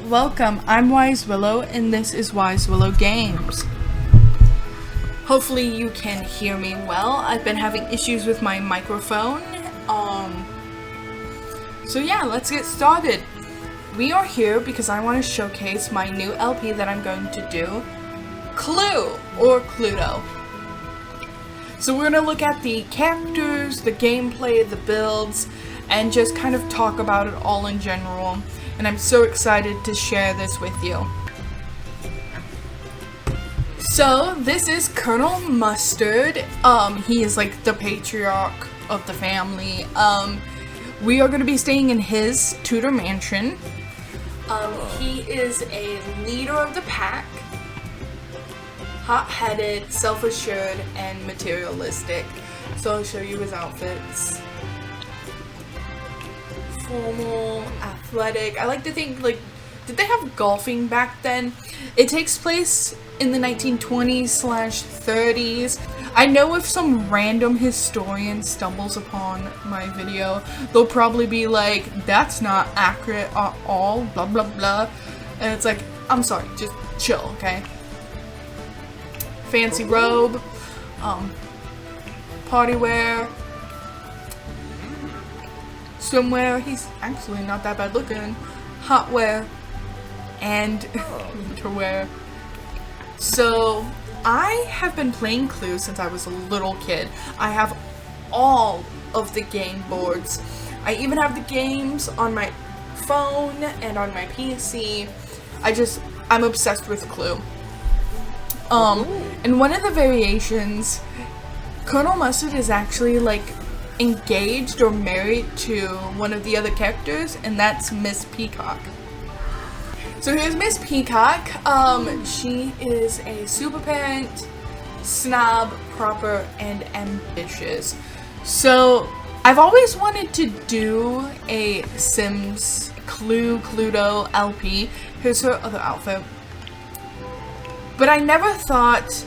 Welcome, I'm Wise Willow, and this is Wise Willow Games. Hopefully you can hear me well. I've been having issues with my microphone. So yeah, let's get started. We are here because I want to showcase my new LP that I'm going to do, Clue, or Cluedo. So we're going to look at the characters, the gameplay, the builds, and just kind of talk about it all in general. And I'm so excited to share this with you. So this is Colonel Mustard. He is like the patriarch of the family. We are going to be staying in his Tudor mansion. He is a leader of the pack, hot-headed, self-assured, and materialistic. So I'll show you his outfits. Formal, athletic. I like to think, like, did they have golfing back then? It takes place in the 1920s/30s. I know if some random historian stumbles upon my video, they'll probably be like, that's not accurate at all, blah blah blah. And it's like, I'm sorry, just chill, okay? Fancy robe, party wear, swimwear. He's actually not that bad looking. Hot wear and winter wear. So I have been playing Clue since I was a little kid. I have all of the game boards. I even have the games on my phone and on my PC. I'm obsessed with Clue. And one of the variations, Colonel Mustard is actually like engaged or married to one of the other characters, and that's Miss Peacock. So here's Miss Peacock. She is a super parent, snob, proper, and ambitious. So I've always wanted to do a Sims Cluedo LP. Here's her other outfit. But I never thought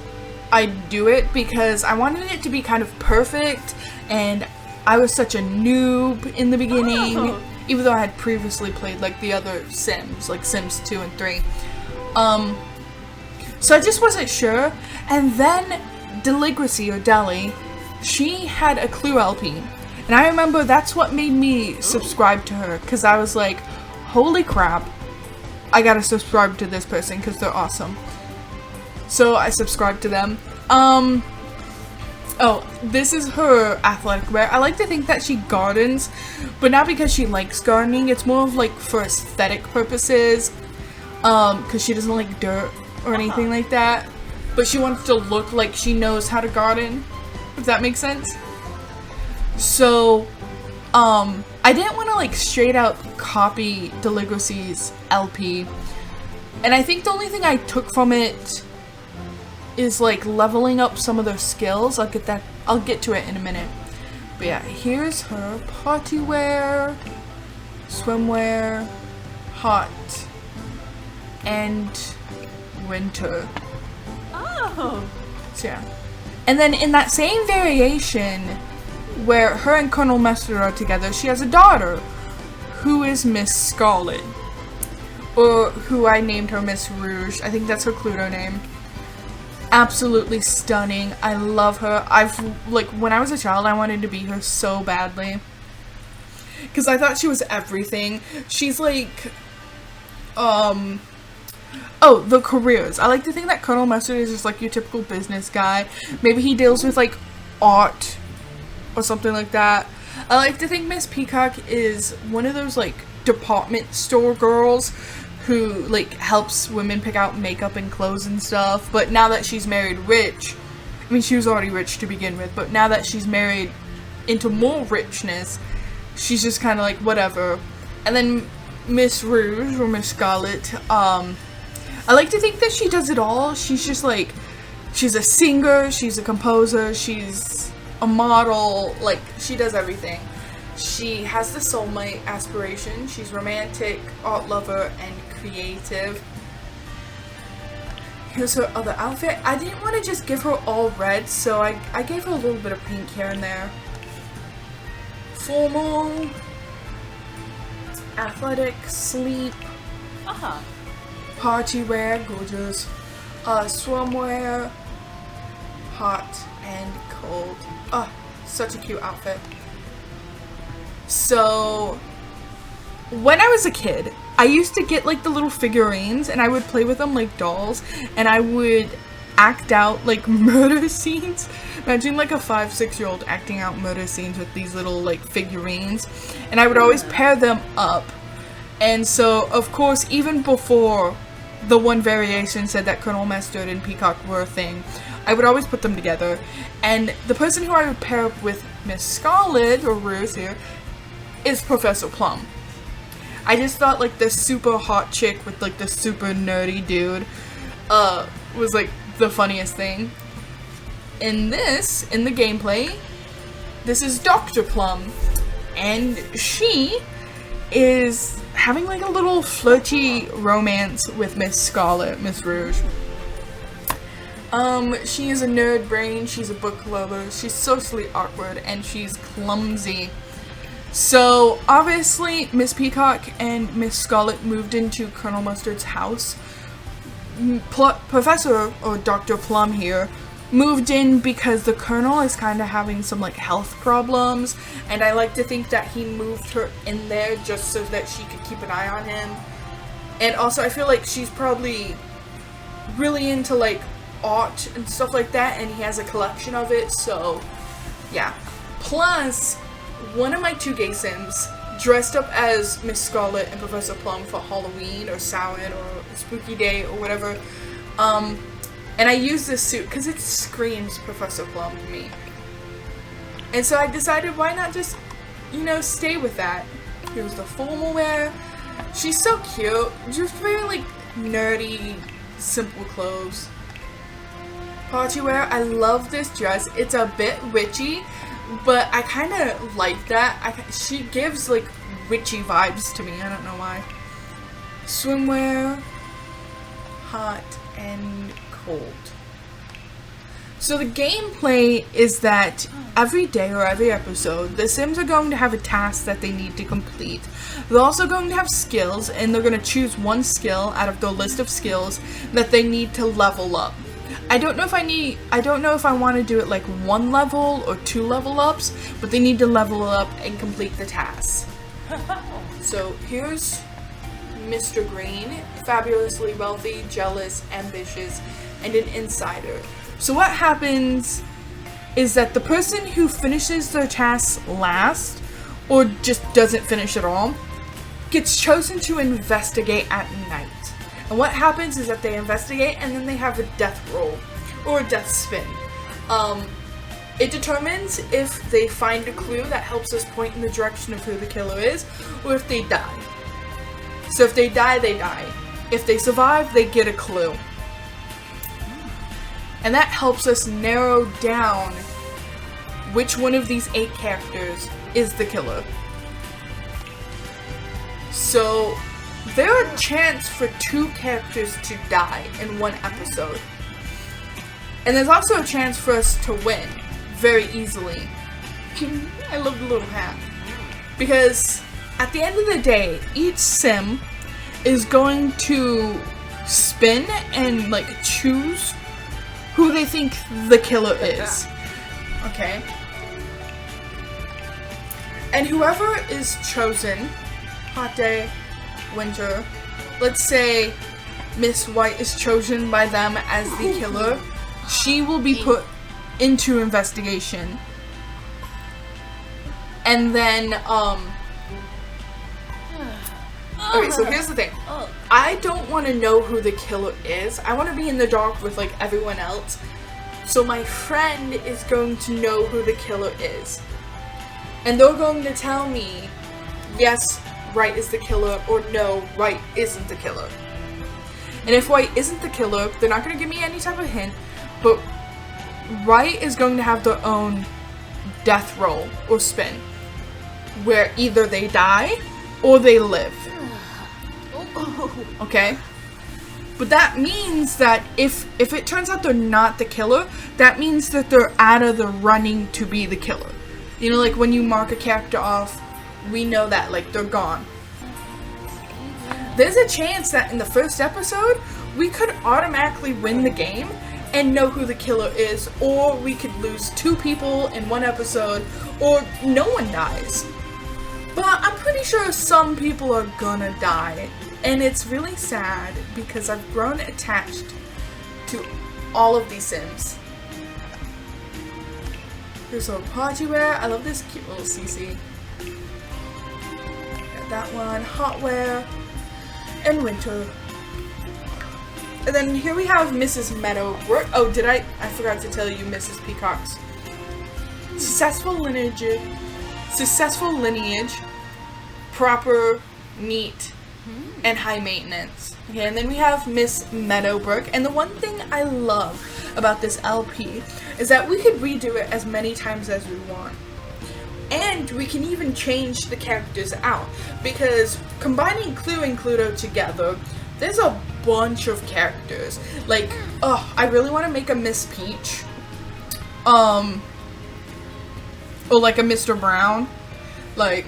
I'd do it because I wanted it to be kind of perfect, and I was such a noob in the beginning, even though I had previously played like the other Sims, like Sims 2 and 3. So I just wasn't sure. And then Deligracy, or Deli, she had a Clue LP. And I remember that's what made me subscribe to her, because I was like, holy crap, I gotta subscribe to this person because they're awesome. So I subscribed to them. Oh, this is her athletic wear. I like to think that she gardens, but not because she likes gardening. It's more of like for aesthetic purposes, because she doesn't like dirt or anything like that. But she wants to look like she knows how to garden, if that makes sense. So, I didn't want to like straight out copy Deligracy's LP. And I think the only thing I took from it is like leveling up some of their skills. I'll get to it in a minute. But yeah, here's her party wear, swimwear, hot, and winter. Oh. So yeah. And then in that same variation where her and Colonel Mustard are together, she has a daughter who is Miss Scarlet, or who I named her Miss Rouge. I think that's her Cluedo name. Absolutely stunning. I love her. When I was a child, I wanted to be her so badly, because I thought she was everything. She's like, oh, the careers. I like to think that Colonel Mustard is just like your typical business guy. Maybe he deals with like art or something like that. I like to think Miss Peacock is one of those like department store girls who like helps women pick out makeup and clothes and stuff. But now that she's married rich, I mean, she was already rich to begin with, but now that she's married into more richness, she's just kind of like whatever. And then Miss Rouge, or Miss Scarlet, I like to think that she does it all. She's just like, she's a singer, she's a composer, she's a model, like she does everything. She has the soulmate aspiration. She's romantic, art lover, and creative. Here's her other outfit. I didn't want to just give her all red, so I gave her a little bit of pink here and there. Formal, athletic, sleep, Party wear, gorgeous. Swimwear, hot and cold. Such a cute outfit. So, when I was a kid, I used to get like the little figurines and I would play with them like dolls, and I would act out like murder scenes. Imagine like a 5-6-year-old acting out murder scenes with these little like figurines, and I would always pair them up. And so, of course, even before the one variation said that Colonel Mustard and Peacock were a thing, I would always put them together. And the person who I would pair up with Miss Scarlet, or Rose here, is Professor Plum. I just thought like the super hot chick with like the super nerdy dude was like the funniest thing. In the gameplay, this is Dr. Plum, and she is having like a little flirty romance with Miss Scarlet, Miss Rouge. She is a nerd brain, she's a book lover, she's socially awkward, and she's clumsy. So, obviously, Miss Peacock and Miss Scarlet moved into Colonel Mustard's house. Professor, or Dr. Plum here, moved in because the Colonel is kind of having some, like, health problems, and I like to think that he moved her in there just so that she could keep an eye on him. And also, I feel like she's probably really into, like, art and stuff like that, and he has a collection of it, so, yeah. Plus, one of my 2 gay sims dressed up as Miss Scarlet and Professor Plum for Halloween or Samhain or Spooky Day or whatever. And I used this suit because it screams Professor Plum to me. And so I decided why not just, you know, stay with that. Here's the formal wear. She's so cute. Just very like nerdy, simple clothes. Party wear. I love this dress. It's a bit witchy, but I kind of like that. She gives like witchy vibes to me. I don't know why. Swimwear, hot and cold. So the gameplay is that every day or every episode, the Sims are going to have a task that they need to complete. They're also going to have skills, and they're going to choose one skill out of the list of skills that they need to level up. I don't know if I want to do it like 1 level or 2 level ups, but they need to level up and complete the task. So here's Mr. Green, fabulously wealthy, jealous, ambitious, and an insider. So what happens is that the person who finishes their task last, or just doesn't finish at all, gets chosen to investigate at night. And what happens is that they investigate and then they have a death roll, or a death spin. It determines if they find a clue that helps us point in the direction of who the killer is, or if they die. So if they die, they die. If they survive, they get a clue. And that helps us narrow down which one of these 8 characters is the killer. So there are a chance for 2 characters to die in 1 episode. And there's also a chance for us to win very easily. I love the little hat. Because at the end of the day, each sim is going to spin and like choose who they think the killer is. Okay? And whoever is chosen, hot day, winter, let's say Miss White is chosen by them as the killer, she will be put into investigation. And then, okay, so here's the thing. I don't want to know who the killer is. I want to be in the dark with, like, everyone else. So my friend is going to know who the killer is. And they're going to tell me, yes, White is the killer, or no, White isn't the killer. And if White isn't the killer, they're not going to give me any type of hint, but White is going to have their own death roll or spin, where either they die or they live. Okay? But that means that if it turns out they're not the killer, that means that they're out of the running to be the killer. You know, like when you mark a character off, we know that, like, they're gone. there's a chance that in the first episode, we could automatically win the game and know who the killer is, or we could lose 2 people in 1 episode, or no one dies. But I'm pretty sure some people are gonna die, and it's really sad because I've grown attached to all of these Sims. Here's our party wear. I love this cute little CC. Got that one, hot wear, and winter. And then here we have Mrs. Meadowbrook. Oh, I forgot to tell you Mrs. Peacock's successful lineage, proper, neat, and high maintenance. Okay, and then we have Miss Meadowbrook, and the one thing I love about this LP is that we could redo it as many times as we want. And we can even change the characters out, because combining Clue and Cluedo together, there's a bunch of characters. Like, oh, I really want to make a Miss Peach. Or like a Mr. Brown. Like,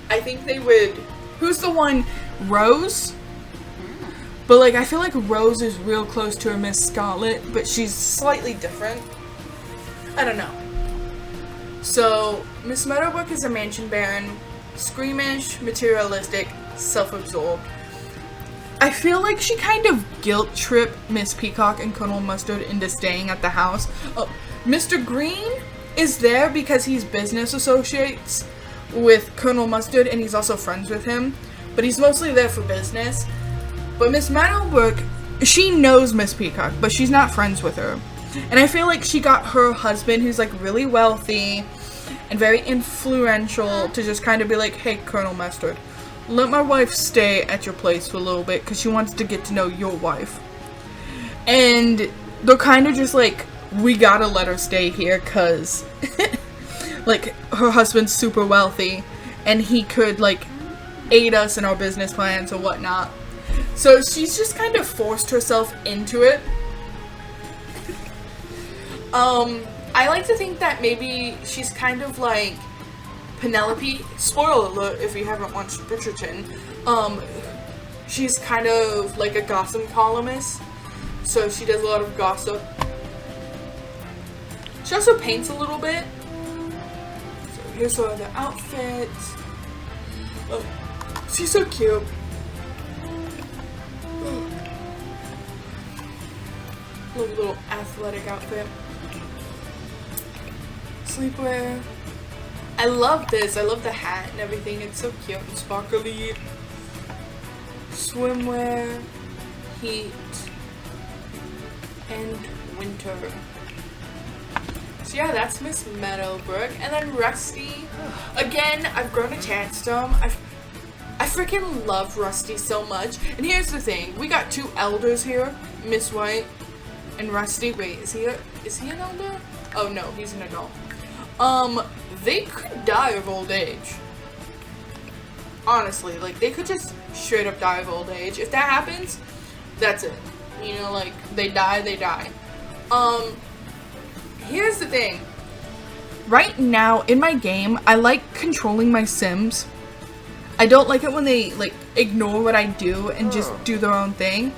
I think they would... Who's the one? Rose? But like, I feel like Rose is real close to a Miss Scarlet, but she's slightly different. I don't know. So, Miss Meadowbrook is a mansion baron. Squeamish, materialistic, self-absorbed. I feel like she kind of guilt-tripped Miss Peacock and Colonel Mustard into staying at the house. Oh, Mr. Green is there because he's business associates with Colonel Mustard, and he's also friends with him. But he's mostly there for business. But Miss Meadowbrook, she knows Miss Peacock, but she's not friends with her. And I feel like she got her husband, who's like really wealthy and very influential, to just kind of be like, hey, Colonel Mustard, let my wife stay at your place for a little bit because she wants to get to know your wife. And they're kind of just like, we gotta let her stay here because like, her husband's super wealthy and he could like aid us in our business plans or whatnot. So she's just kind of forced herself into it. I like to think that maybe she's kind of like Penelope. Spoiler alert if you haven't watched Bridgerton. She's kind of like a gossip columnist. So she does a lot of gossip. She also paints a little bit. So here's her other outfit. Oh, she's so cute. Little athletic outfit. Sleepwear. I love this. I love the hat and everything. It's so cute and sparkly. Swimwear. Heat. And winter. So yeah, that's Miss Meadowbrook. And then Rusty. Again, I've grown attached to him. I freaking love Rusty so much. And here's the thing. We got 2 elders here. Miss White and Rusty. Wait, is he an elder? Oh no, he's an adult. They could die of old age. Honestly, like, they could just straight up die of old age. If that happens, that's it. You know, like, they die, they die. Here's the thing. Right now, in my game, I like controlling my Sims. I don't like it when they, like, ignore what I do and just do their own thing.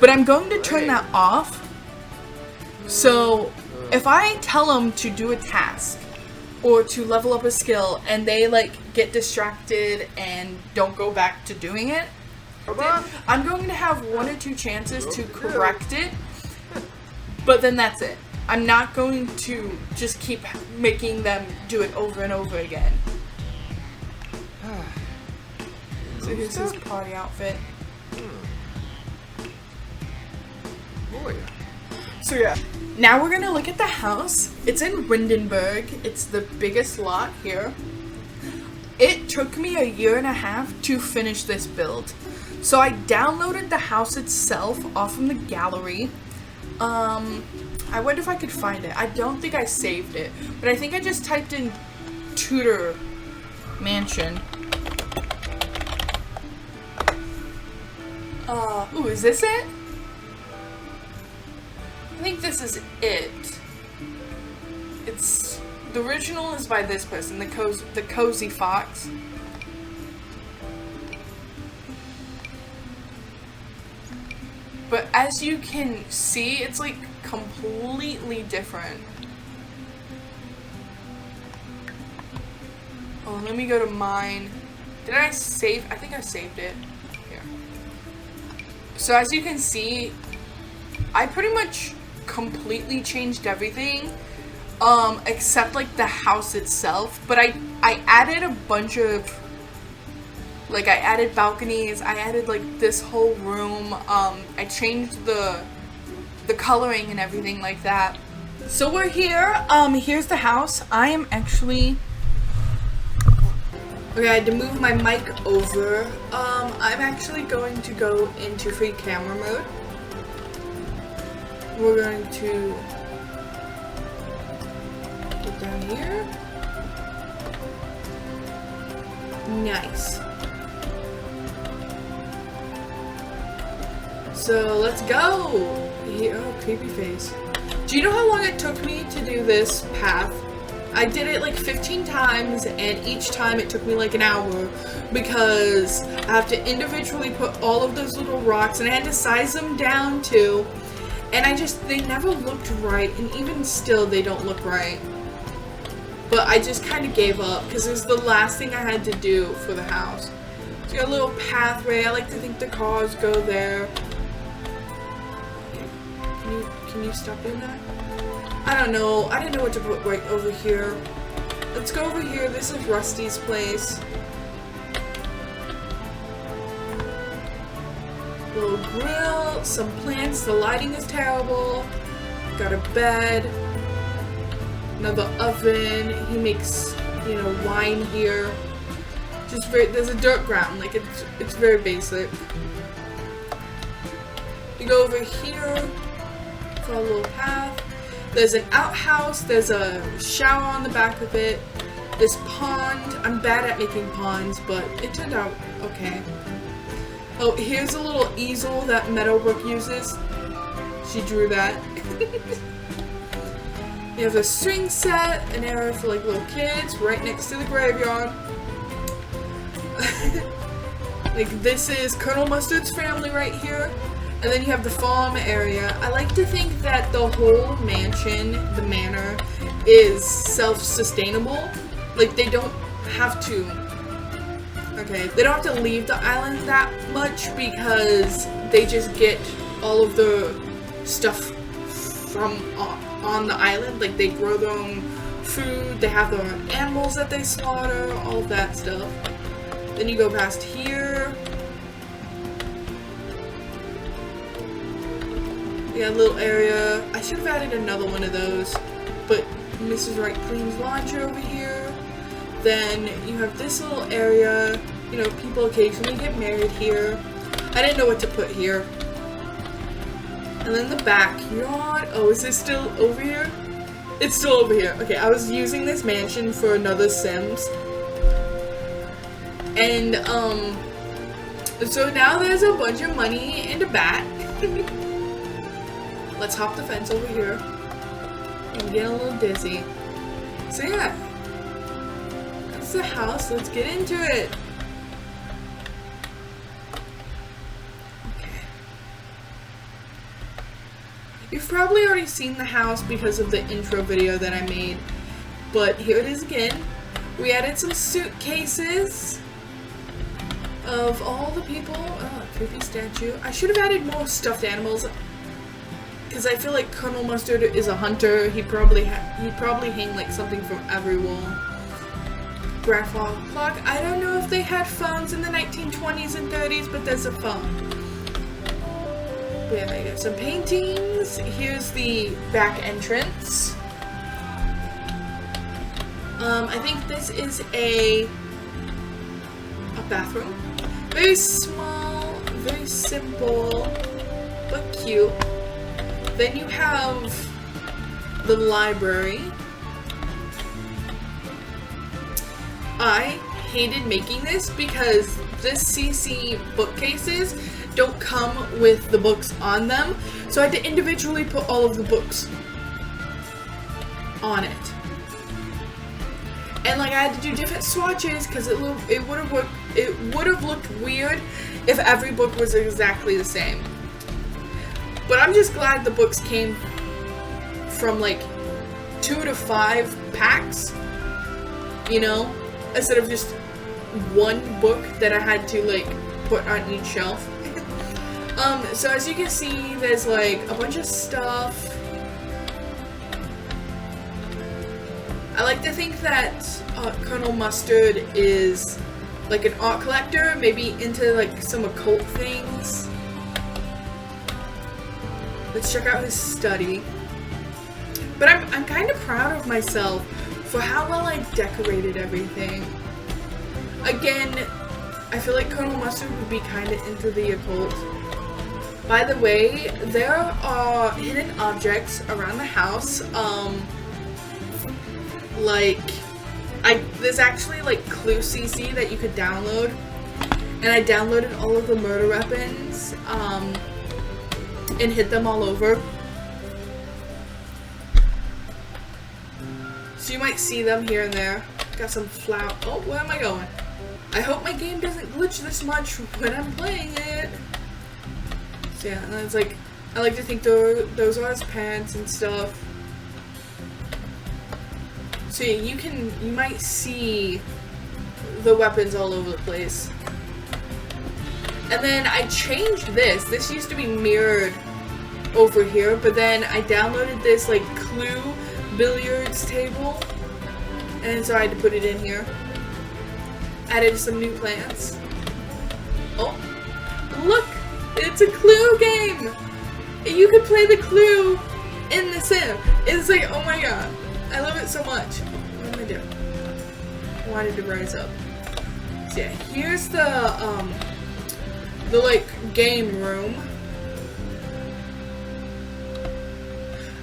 But I'm going to turn that off. So, if I tell them to do a task or to level up a skill and they like get distracted and don't go back to doing it, I'm going to have 1 or 2 chances to correct it, but then that's it. I'm not going to just keep making them do it over and over again. So here's his party outfit. So yeah, now we're gonna look at the house. It's in Windenburg. It's the biggest lot here. It took me 1.5 years to finish this build. So I downloaded the house itself off from the gallery. I wonder if I could find it. I don't think I saved it, but I think I just typed in Tudor Mansion. Ooh, is this it? I think this is it. It's the original is by this person, the cozy fox. But as you can see, it's like completely different. Oh, let me go to mine. Did I save? I think I saved it. Here. So as you can see, I pretty much completely changed everything. Except like the house itself. But I added a bunch of, like, I added balconies, I added like this whole room, I changed the coloring and everything like that. So we're here, here's the house. I am actually, okay, I had to move my mic over. I'm actually going to go into free camera mode. We're going to put down here. Nice. So let's go! Here, oh, creepy face. Do you know how long it took me to do this path? I did it like 15 times, and each time it took me like an hour because I have to individually put all of those little rocks, and I had to size them down too. And they never looked right, and even still they don't look right. But I just kind of gave up because it was the last thing I had to do for the house. So you got a little pathway. I like to think the cars go there. Can you stop doing that? I don't know. I didn't know what to put right over here. Let's go over here. This is Rusty's place. Little grill, some plants. The lighting is terrible. Got a bed. Another oven. He makes, you know, wine here. Just there's a dirt ground. Like it's very basic. You go over here. For a little path. There's an outhouse. There's a shower on the back of it. This pond. I'm bad at making ponds, but it turned out okay. Oh, here's a little easel that Meadowbrook uses. She drew that. You have a string set, an area for like little kids, right next to the graveyard. Like this is Colonel Mustard's family right here. And then you have the farm area. I like to think that the whole mansion, the manor, is self-sustainable. Like, they don't have to... Okay, they don't have to leave the island that much because they just get all of the stuff from on the island. Like, they grow their own food, they have their own animals that they slaughter, all of that stuff. Then you go past here. We got a little area. I should have added another one of those, but Mrs. Wright cleans laundry over here. Then you have this little area. You know, people occasionally get married here. I didn't know what to put here. And then the backyard. Oh, is this still over here? It's still over here. Okay, I was using this mansion for another Sims. And, so now there's a bunch of money in the back. Let's hop the fence over here. I'm getting a little dizzy. So yeah, that's the house. Let's get into it. Okay. You've probably already seen the house because of the intro video that I made, but here it is again. We added some suitcases of all the people. Oh, creepy statue. I should have added more stuffed animals. Because I feel like Colonel Mustard is a hunter. He'd probably hang like something from every wall. Grandfather clock. I don't know if they had phones in the 1920s and 30s, but there's a phone. Yeah, I got some paintings. Here's the back entrance. I think this is a bathroom. Very small, very simple, but cute. Then you have the library. I hated making this because this CC bookcases don't come with the books on them, so I had to individually put all of the books on it. And like I had to do different swatches because it would have looked weird if every book was exactly the same. But I'm just glad the books came from like 2 to 5 packs, you know, instead of just one book that I had to like put on each shelf. So as you can see, there's like a bunch of stuff. I like to think that Colonel Mustard is like an art collector, maybe into like some occult things. Let's check out his study. But I'm kind of proud of myself for how well I decorated everything. Again, I feel like Colonel Mustard would be kind of into the occult. By the way, there are hidden objects around the house. There's actually like Clue CC that you could download, and I downloaded all of the murder weapons and hid them all over. So you might see them here and there. Got some flour. Oh, where am I going? I hope my game doesn't glitch this much when I'm playing it. So yeah, and it's like, I like to think those are his pants and stuff. So yeah, you might see the weapons all over the place. And then I changed this. This used to be mirrored over here, but then I downloaded this like Clue billiards table, and so I had to put it in here. Added some new plants. Oh, look! It's a Clue game! You could play the Clue in the sim. It's like, oh my god. I love it so much. What am I doing? I wanted to rise up. So yeah, here's the like game room.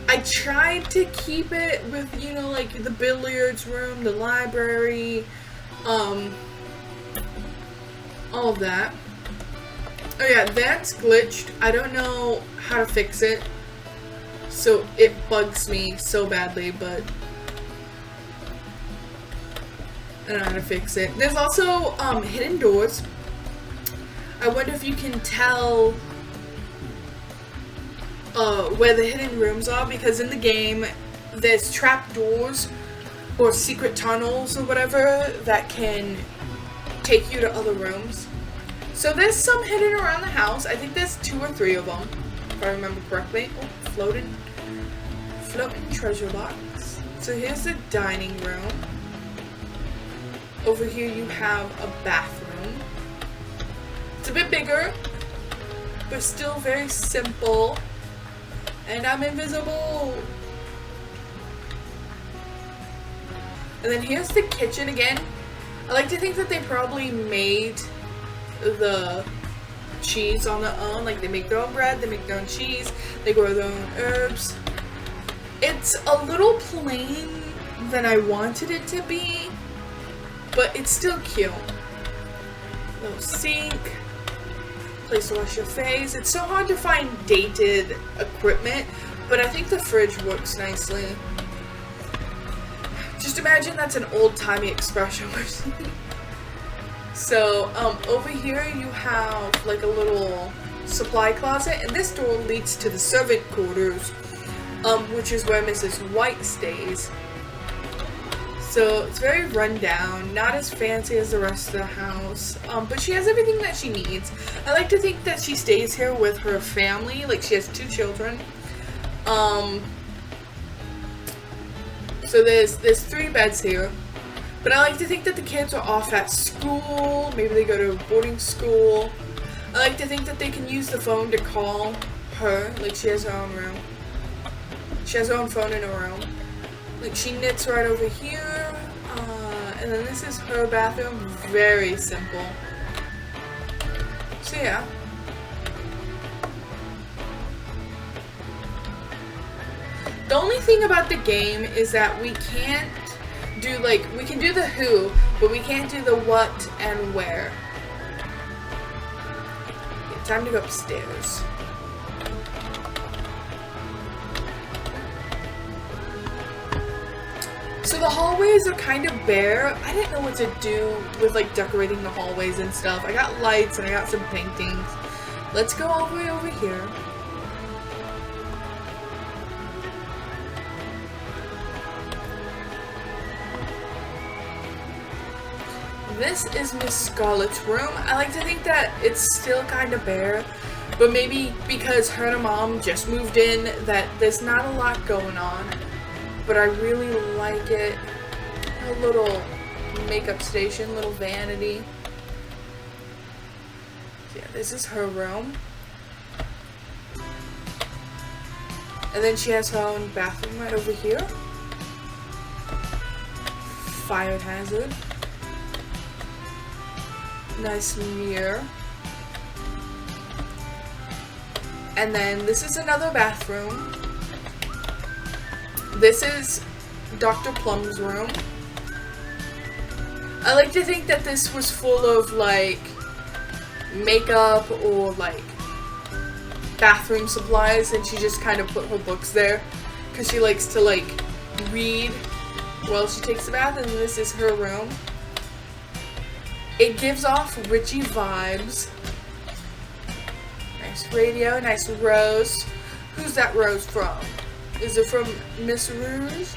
I tried to keep it with, you know, like the billiards room, the library, all of that. Oh yeah, that's glitched. I don't know how to fix it, so it bugs me so badly, but I don't know how to fix it. There's also hidden doors. I wonder if you can tell where the hidden rooms are, because in the game there's trap doors or secret tunnels or whatever that can take you to other rooms. So there's some hidden around the house. I think there's 2 or 3 of them, if I remember correctly. Oh, floating treasure box. So here's the dining room. Over here you have a bathroom. It's a bit bigger, but still very simple. And I'm invisible. And then here's the kitchen again. I like to think that they probably made the cheese on their own. Like, they make their own bread, they make their own cheese, they grow their own herbs. It's a little plain than I wanted it to be, but it's still cute. Little sink, place to wash your face. It's so hard to find dated equipment, but I think the fridge works nicely. Just imagine that's an old-timey expression. So, over here you have like a little supply closet, and this door leads to the servant quarters, which is where Mrs. White stays. So it's very run down, not as fancy as the rest of the house, but she has everything that she needs. I like to think that she stays here with her family, like she has 2 children. So there's 3 beds here. But I like to think that the kids are off at school, maybe they go to boarding school. I like to think that they can use the phone to call her, like she has her own room. She has her own phone in her room. Like, she knits right over here, and then this is her bathroom, very simple. So yeah. The only thing about the game is that we can't do, like, we can do the who, but we can't do the what and where. Okay, time to go upstairs. So the hallways are kind of bare. I didn't know what to do with, like, decorating the hallways and stuff. I got lights and I got some paintings. Let's go all the way over here. this is Miss Scarlett's room. I like to think that it's still kind of bare, but maybe because her and her mom just moved in that there's not a lot going on. But I really like it. A little makeup station, little vanity. Yeah, this is her room. And then she has her own bathroom right over here. Fire hazard. Nice mirror. And then this is another bathroom. This is Dr. Plum's room. I like to think that this was full of like makeup or like bathroom supplies, and she just kind of put her books there because she likes to like read while she takes a bath. And this is her room. It gives off witchy vibes. Nice radio, nice rose. Who's that rose from? Is it from Miss Rouge?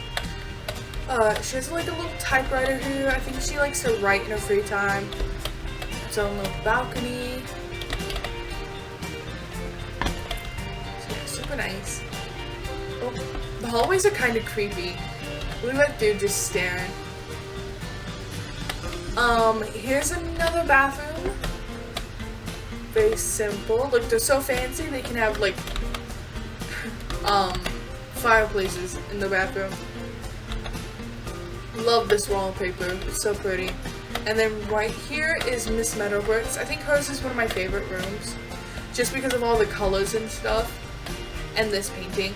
She has like a little typewriter here. I think she likes to write in her free time. It's on a little balcony. So yeah, super nice. Oh, the hallways are kind of creepy. Look at that dude just staring. Here's another bathroom. Very simple. Look, they're so fancy they can have like fireplaces in the bathroom. Love this wallpaper. It's so pretty. And then right here is Miss Meadowbrook's. I think hers is one of my favorite rooms. Just because of all the colors and stuff. And this painting.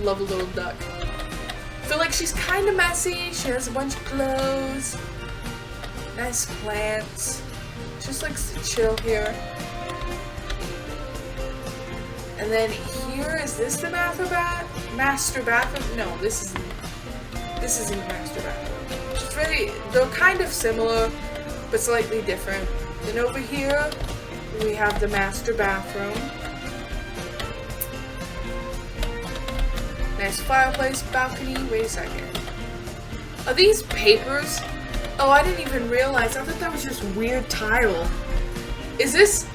Love a little duck. Feel like she's kind of messy. She has a bunch of clothes. Nice plants. Just likes to chill here. And then here, is this the master bathroom? No, this isn't the master bathroom. It's very, they're kind of similar, but slightly different. Then over here, we have the master bathroom. Nice fireplace, balcony. Wait a second. Are these papers? Oh, I didn't even realize. I thought that was just weird tile. Is this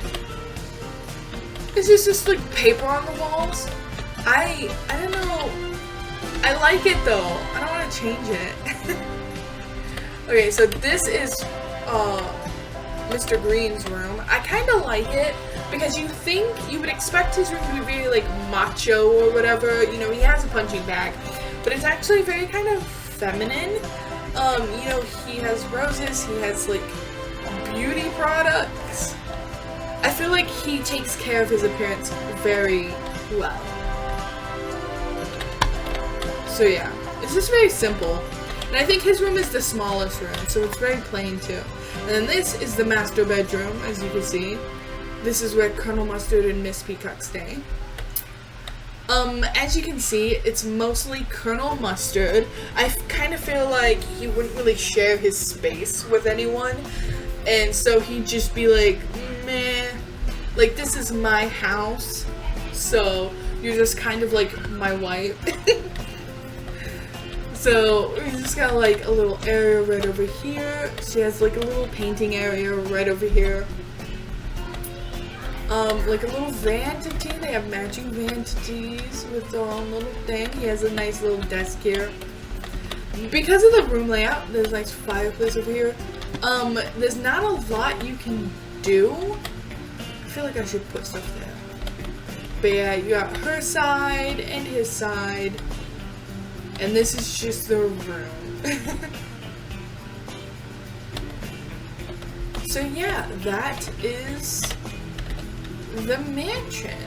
just like paper on the walls? I don't know. I like it though. I don't want to change it. Okay, so this is Mr. Green's room. I kind of like it because you would expect his room to be very like macho or whatever. You know, he has a punching bag, but it's actually very kind of feminine. You know, he has roses, he has like beauty products. I feel like he takes care of his appearance very well. So yeah, it's just very simple. And I think his room is the smallest room, so it's very plain too. And then this is the master bedroom, as you can see. This is where Colonel Mustard and Miss Peacock stay. As you can see, it's mostly Colonel Mustard. I kind of feel like he wouldn't really share his space with anyone. And so he'd just be like, meh, like this is my house. So you're just kind of like my wife. So we just got like a little area right over here. She has like a little painting area right over here. Like a little vanity. They have matching vanities with their own little thing. He has a nice little desk here. Because of the room layout, there's a nice fireplace over here. There's not a lot you can do. I feel like I should put stuff there. But yeah, you got her side and his side. And this is just the room. So yeah, that is the mansion.